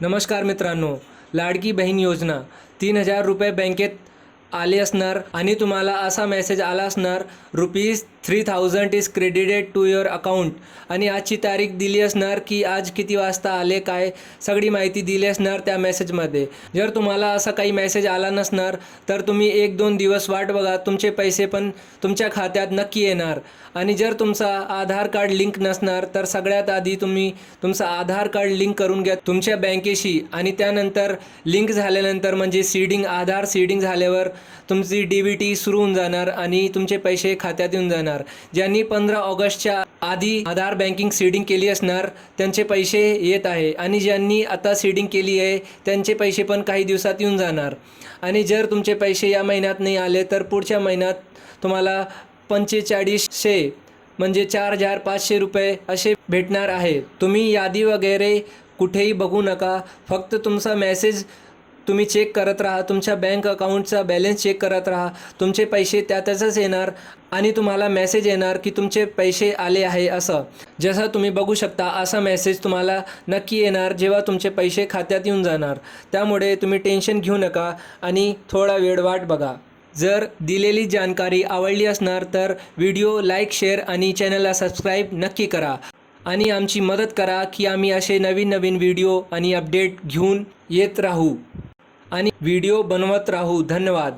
नमस्कार मित्रांनो, लाडकी बहीण योजना 3000 रुपये बँकेत आले असणार आणि तुम्हाला असा मेसेज आला असणार ₹3000 is credited to your account आणि आजची तारीख दिली असणार की आज किती वाजता आले काय सगळी माहिती दिली असणार त्या मेसेजमध्ये। जर तुम्हाला असा काही मेसेज आला नसणार तर तुम्ही 1-2 दिवस वाट बघा, तुमचे पैसे पण तुमच्या खात्यात नक्की येणार। आणि जर तुमचा आधार कार्ड लिंक नसणार तर सगळ्यात आधी तुम्ही तुमचा आधार कार्ड लिंक करून घ्या तुमच्या बँकेशी आणि त्यानंतर लिंक झाल्यानंतर म्हणजे आधार सीडिंग झाल्यावर तुमची DBT सुरू होऊन जाणार आणि तुमचे पैसे खात्यात येऊन जाणार। ज्यांनी 15 ऑगस्टच्या आधी आधार बँकिंग सीडिंग केली असणार त्यांचे पैसे येत आहे आणि ज्यांनी आता सीडिंग केली आहे त्यांचे पैसे पण काही दिवसात येऊन जाणार। आणि जर तुमचे पैसे या महिन्यात नाही आले तर पुढच्या महिन्यात तुम्हाला 4500 म्हणजे 4500 रुपये असे भेटणार आहे। तुम्ही यादी वगैरे कुठेही बघू नका, फक्त तुमचा मेसेज तुम्ही चेक करत राहा, तुमच्या बँक अकाउंटचा बॅलन्स चेक करत राहा, तुमचे पैसे त्यातच येणार आणि तुम्हाला मेसेज येणार की तुमचे पैसे आले आहे असं। जसं तुम्ही बघू शकता असा मेसेज तुम्हाला नक्की येणार जेव्हा तुमचे पैसे खात्यात येऊन जाणार। त्यामुळे तुम्ही टेन्शन घेऊ नका आणि थोडा वेळ वाट बघा। जर दिलेली जानकारी आवडली असणार तर व्हिडिओ लाईक, शेअर आणि चॅनलला सबस्क्राईब नक्की करा आणि आमची मदत करा की आम्ही असे नवीन व्हिडिओ आणि अपडेट घेऊन येत राहू आणि व्हिडिओ बनवत राहू। धन्यवाद।